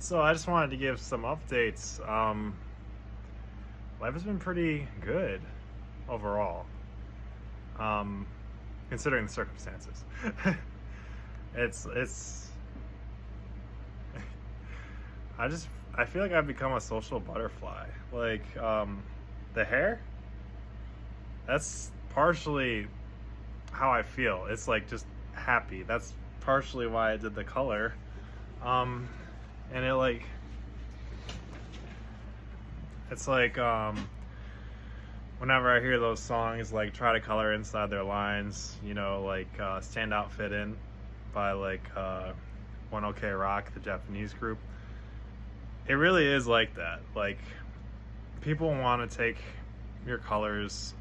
So I just wanted to give some updates. Life has been pretty good overall, um, considering the circumstances. it's. I feel like I've become a social butterfly. The hair. That's partially how I feel. It's like just happy. That's partially why I did the color. Um, and it's like whenever I hear those songs, like try to color inside their lines, Stand Out Fit In by One OK Rock, the Japanese group. It really is like that. Like, people want to take your colors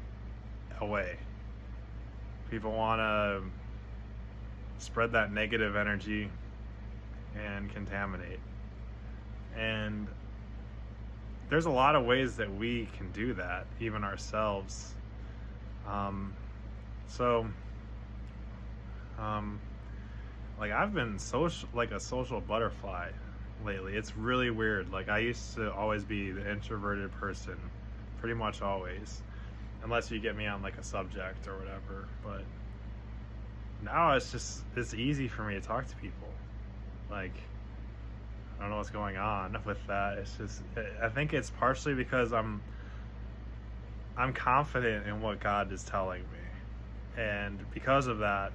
away. People want to spread that negative energy and contaminate. And there's a lot of ways that we can do that, even ourselves. Um, so, um, I've been like a social butterfly lately. It's really weird. Like, I used to always be the introverted person, pretty much always, unless you get me on like a subject or whatever. But now it's easy for me to talk to people. Like, I don't know what's going on with that. I think it's partially because I'm confident in what God is telling me. And because of that,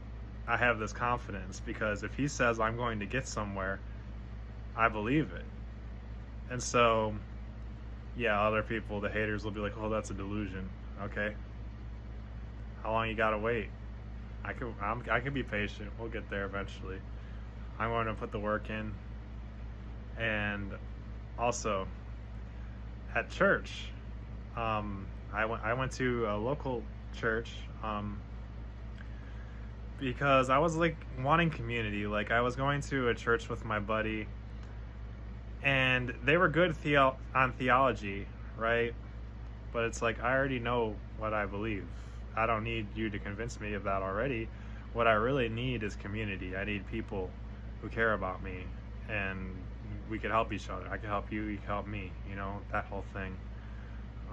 I have this confidence, because if he says I'm going to get somewhere, I believe it. And so, yeah, other people, the haters, will be like, "Oh, that's a delusion." Okay. How long you got to wait? I can be patient. We'll get there eventually. I'm going to put the work in. And also at church, I went to a local church, because I was like wanting community. Like, I was going to a church with my buddy, and they were good on theology, right? But it's like, I already know what I believe. I don't need you to convince me of that already. What I really need is community. I need people who care about me, and we could help each other. I could help you, you could help me, that whole thing.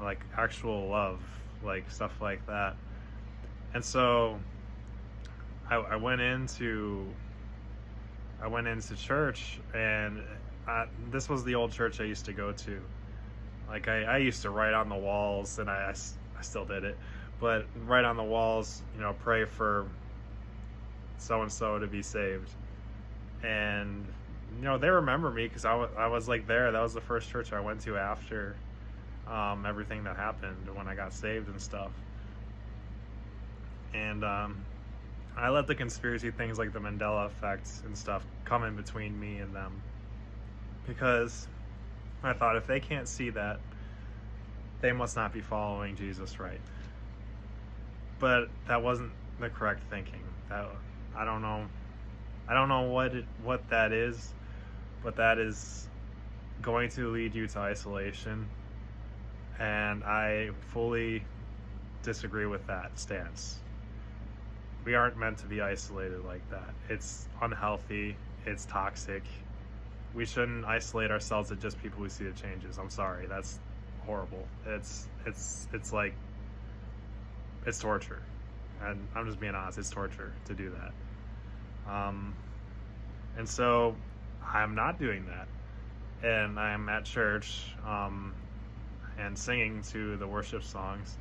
Like actual love, like stuff like that. And so I went into church, and this was the old church I used to go to. Like, I used to write on the walls, and I still did it, but write on the walls, pray for so and so to be saved. And they remember me because I was like there. That was the first church I went to after everything that happened when I got saved and stuff. And I let the conspiracy things like the Mandela effect and stuff come in between me and them, because I thought, if they can't see that, they must not be following Jesus right. But that wasn't the correct thinking. I don't know what that is, but that is going to lead you to isolation, and I fully disagree with that stance. We aren't meant to be isolated like that. It's unhealthy. It's toxic. We shouldn't isolate ourselves to just people who see the changes. I'm sorry, that's horrible. It's like, it's torture, and I'm just being honest. It's torture to do that. And so I'm not doing that, and I'm at church, and singing to the worship songs.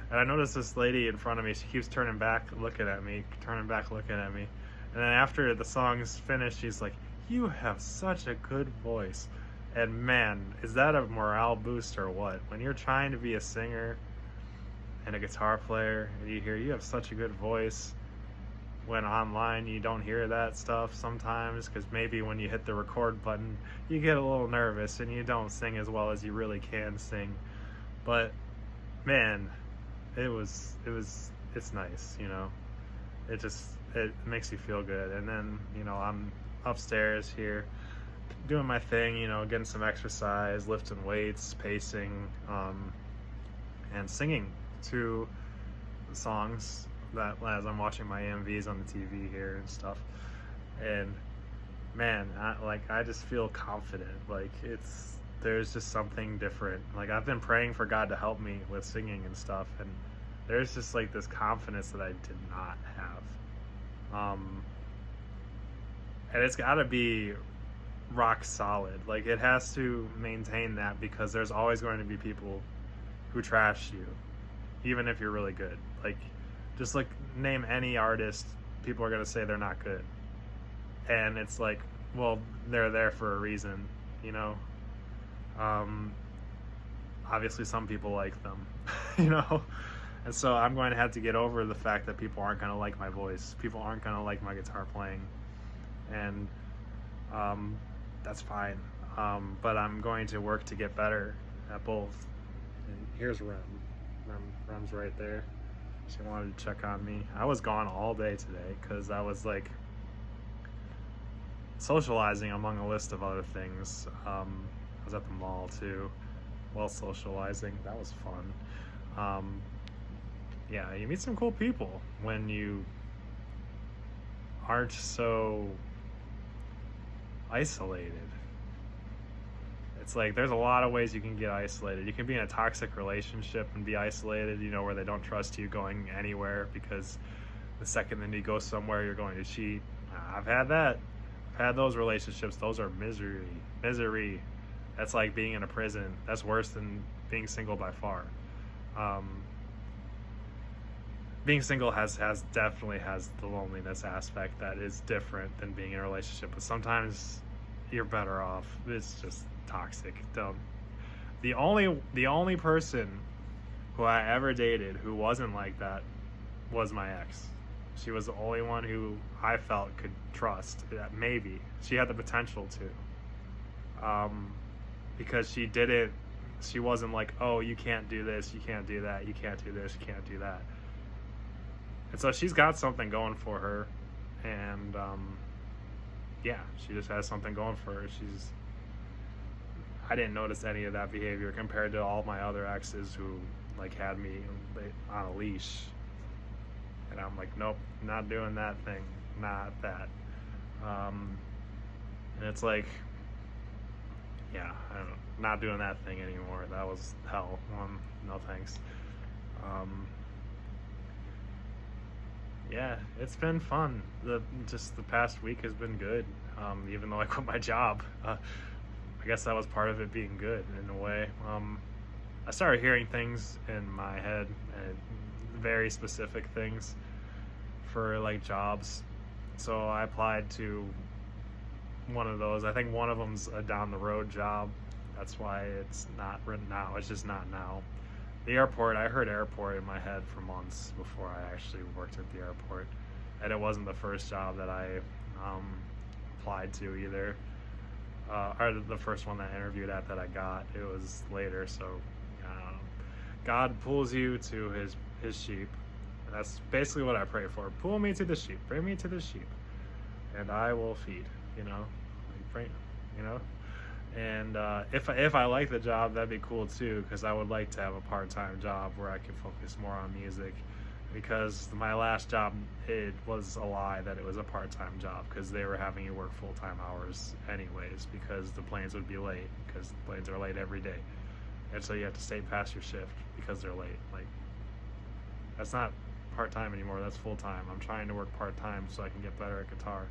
And I noticed this lady in front of me. She keeps turning back, looking at me. And then after the song's finished, she's like, "You have such a good voice." And man, is that a morale boost or what? When you're trying to be a singer and a guitar player, and you hear you have such a good voice, when online you don't hear that stuff sometimes, because maybe when you hit the record button, you get a little nervous and you don't sing as well as you really can sing. But man, it's nice, it makes you feel good. And then, I'm upstairs here doing my thing, getting some exercise, lifting weights, pacing, and singing to songs that, as I'm watching my MVs on the TV here and stuff. And man, I just feel confident. Like there's just something different. Like I've been praying for God to help me with singing and stuff, and there's just like this confidence that I did not have. And it's got to be rock solid. Like it has to maintain that, because there's always going to be people who trash you, even if you're really good. Like just like name any artist, people are going to say they're not good. And it's like, well, they're there for a reason, you know? Obviously some people like them, you know? And so I'm going to have to get over the fact that people aren't going to like my voice. People aren't going to like my guitar playing. And that's fine. But I'm going to work to get better at both. And here's Rem. Rem's right there. She wanted to check on me. I was gone all day today because I was like socializing among a list of other things. I was at the mall too while socializing. That was fun. Yeah, you meet some cool people when you aren't so isolated. It's like there's a lot of ways you can get isolated. You can be in a toxic relationship and be isolated, you know, where they don't trust you going anywhere, because the second that you go somewhere you're going to cheat. I've had that. I've had those relationships. Those are misery. That's like being in a prison. That's worse than being single by far. Being single definitely has the loneliness aspect that is different than being in a relationship, but sometimes you're better off. It's just toxic. The only person who I ever dated who wasn't like that was my ex. She was the only one who I felt could trust. That maybe she had the potential to, because she wasn't like, oh, you can't do this, you can't do that, you can't do this, you can't do that. And so she's got something going for her, and yeah, she just has something going for her. I didn't notice any of that behavior compared to all my other exes who like had me on a leash, and I'm like, nope, not doing that thing, not that. And it's like, yeah, I don't know, not doing that thing anymore. That was hell. No thanks. Yeah, it's been fun. Just the past week has been good. Even though I quit my job, I guess that was part of it being good in a way. I started hearing things in my head, very specific things for like jobs. So I applied to one of those. I think one of them's a down the road job. That's why it's not written now. It's just not now. The airport, I heard airport in my head for months before I actually worked at the airport. And it wasn't the first job that I applied to either. Or the first one that I interviewed at that I got. It was later, so God pulls you to his sheep. That's basically what I pray for. Pull me to the sheep. Bring me to the sheep. And I will feed, you know. And if I like the job, that'd be cool too, because I would like to have a part-time job where I can focus more on music, because my last job, it was a lie that it was a part-time job, because they were having you work full-time hours anyways, because the planes would be late, because the planes are late every day, and so you have to stay past your shift because they're late. Like, that's not part-time anymore, that's full-time. I'm trying to work part-time so I can get better at guitar.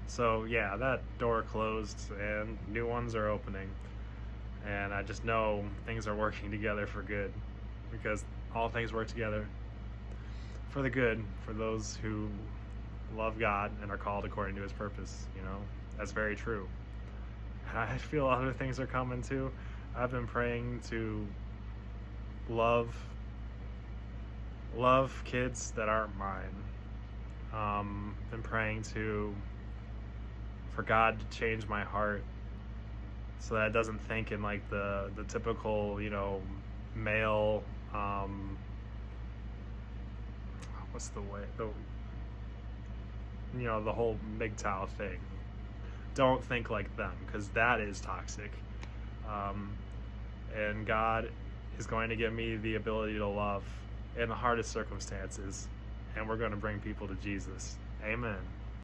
So yeah, that door closed and new ones are opening, and I just know things are working together for good, because all things work together for the good for those who love God and are called according to his purpose. You know, that's very true. And I feel other things are coming too. I've been praying to love kids that aren't mine. Been praying for God to change my heart so that it doesn't think in like the typical, you know, male, what's the way, you know, the whole MGTOW thing. Don't think like them, because that is toxic. And God is going to give me the ability to love in the hardest circumstances, and we're going to bring people to Jesus. Amen.